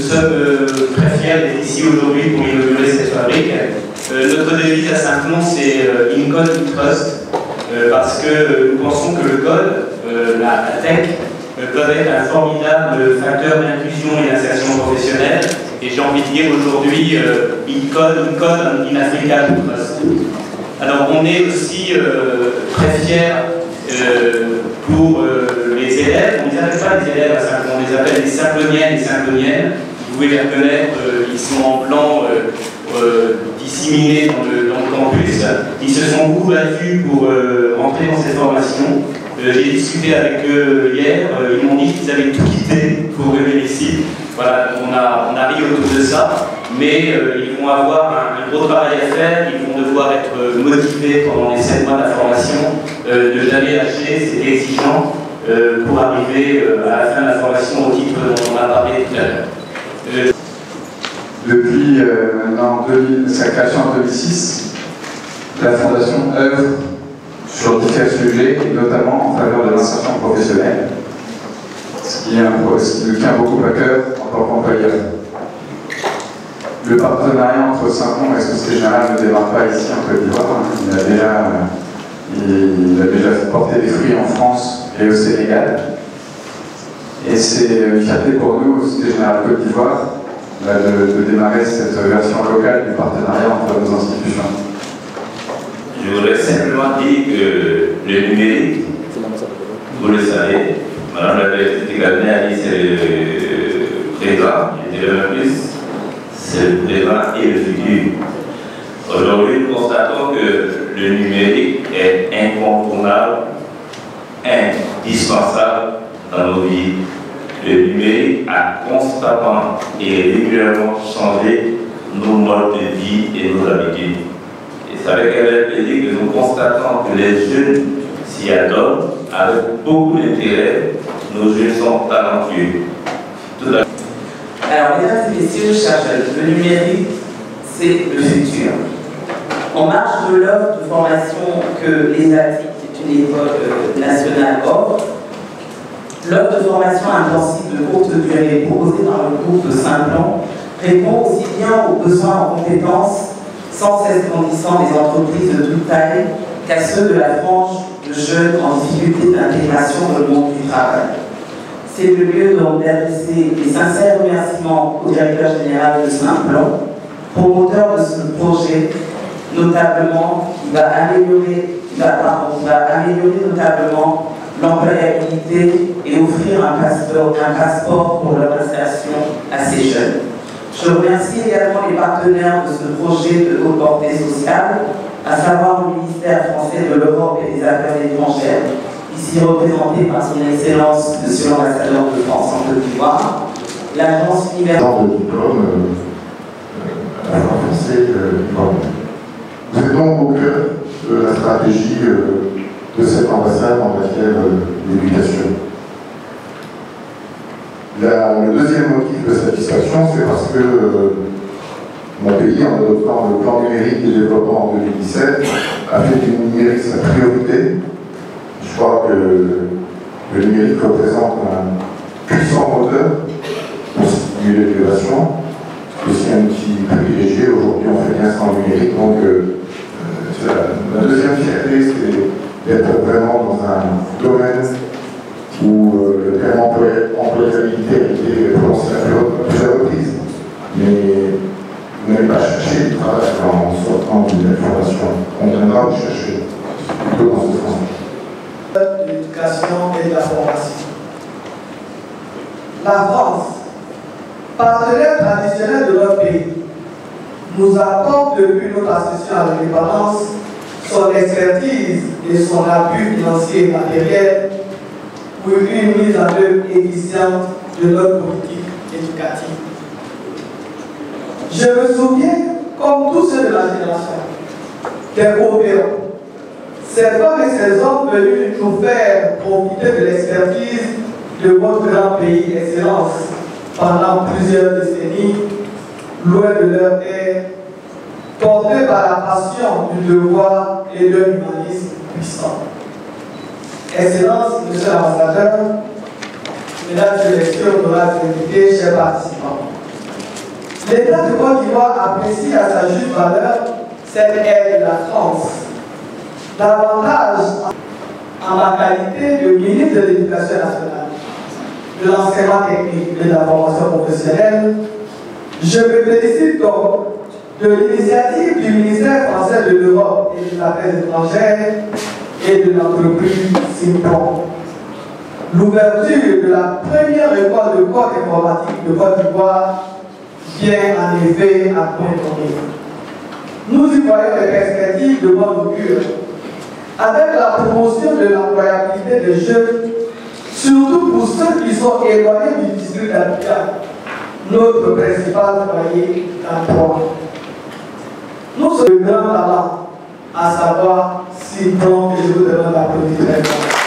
sommes très fiers d'être ici aujourd'hui pour inaugurer cette fabrique. Notre devise à Saint-Cloud, c'est In Code We Trust, parce que nous pensons que le code, la tech, peuvent être un formidable facteur d'inclusion et d'insertion professionnelle. Et j'ai envie de dire aujourd'hui, In Code in Africa We Trust. Alors on est aussi très fiers pour les élèves. On ne les appelle pas les élèves à Saint-Cloud, on les appelle les Saint-Clouniennes et Saint-Clouniennes. Vous pouvez les reconnaître, ils sont en plan disséminés dans le campus. Ils se sont beaucoup battus pour rentrer dans cette formation. J'ai discuté avec eux hier, ils m'ont dit qu'ils avaient tout quitté pour venir ici. Voilà, on a ri autour de ça, mais ils vont avoir un gros travail à faire, ils vont devoir être motivés pendant les 7 mois de la formation, de jamais lâcher, c'est exigeant pour arriver à la fin de la formation au titre dont on a parlé tout à l'heure. Depuis sa création en 2006, la Fondation œuvre sur différents sujets, et notamment en faveur de l'insertion professionnelle, ce qui nous tient beaucoup à cœur en tant qu'employeur. Le partenariat entre Saint-Cloud et la Société Générale ne démarre pas ici en Côte d'Ivoire. Il a déjà porté des fruits en France et au Sénégal. Et c'est une fierté pour nous, Société Générale Côte d'Ivoire, de démarrer cette version locale du partenariat entre nos institutions. Je voudrais simplement dire que le numérique, vous le savez, Madame la Présidente Gabin a dit c'est le présent, je dirais même plus, c'est le présent et le futur. Aujourd'hui, nous constatons que le numérique est incontournable, indispensable dans nos vies. Le numérique a constamment et régulièrement changé nos modes de vie et nos habitudes. Et c'est avec un plaisir que nous constatons que les jeunes s'y adonnent avec beaucoup d'intérêt. Nos jeunes sont talentueux. Alors, mesdames et messieurs, chers jeunes, le numérique, c'est le futur. En marge de l'offre de formation que l'ESATIC, qui est une école nationale, offre, l'offre de formation intensive de courte durée proposée dans le groupe de Saint-Cloud répond aussi bien aux besoins en compétences sans cesse grandissant des entreprises de toute taille qu'à ceux de la frange de jeunes en difficulté d'intégration dans le monde du travail. C'est le lieu donc d'adresser les sincères remerciements au directeur général de Saint-Cloud, promoteur de ce projet, notablement, qui va améliorer notablement l'employabilité et offrir un passeport pour leur insertion à ces jeunes. Je remercie également les partenaires de ce projet de haute portée sociale, à savoir le ministère français de l'Europe et des Affaires étrangères, ici représenté par son Excellence, Monsieur l'ambassadeur de France en Côte d'Ivoire, l'Agence universelle de diplôme à la français. Vous êtes donc au cœur de la stratégie de cette ambassade en matière d'éducation. Le deuxième motif de satisfaction, c'est parce que mon pays, en adoptant le plan numérique de développement en 2017, a fait du numérique sa priorité. Je crois que le numérique représente un puissant moteur pour stimuler l'innovation. C'est aussi un outil privilégié. Aujourd'hui, on fait bien sans numérique. Donc, la deuxième fierté, c'est d'être vraiment dans un domaine où le terme employabilité a été prononcé à plusieurs reprises. Mais vous n'allez pas chercher du travail en sortant d'une formation. On viendra vous chercher plutôt dans ce sens. De l'éducation et de la formation. La France, partenaire traditionnel de notre pays, nous apporte depuis notre accession à l'indépendance son expertise et son appui financier et matériel pour une mise en œuvre efficiente de notre politique éducative. Je me souviens, comme tous ceux de la génération, des coopérants. Ces femmes et ces hommes venus nous faire profiter de l'expertise de votre grand pays, Excellence, pendant plusieurs décennies, loin de leur terre, portés par la passion du devoir et de l'humanisme puissant. Excellence, Monsieur l'ambassadeur, Mesdames et Messieurs, honorables invités, chers participants. L'État de Côte d'Ivoire apprécie à sa juste valeur cette aide de la France. Davantage en ma qualité de ministre de l'Éducation nationale, de l'enseignement technique et de la formation professionnelle, je me félicite donc de l'initiative du ministère français de l'Europe et des Affaires étrangères et de l'entreprise Simpron. L'ouverture de la première école de code informatique de Côte d'Ivoire vient en effet à point nommé. Nous y voyons des perspectives de bonne augure. Avec la promotion de l'employabilité des jeunes, surtout pour ceux qui sont éloignés du district d'Abidjan, notre principal foyer d'emploi. Nous sommes de grands talents, à savoir Simpron, et je vous demande d'applaudir.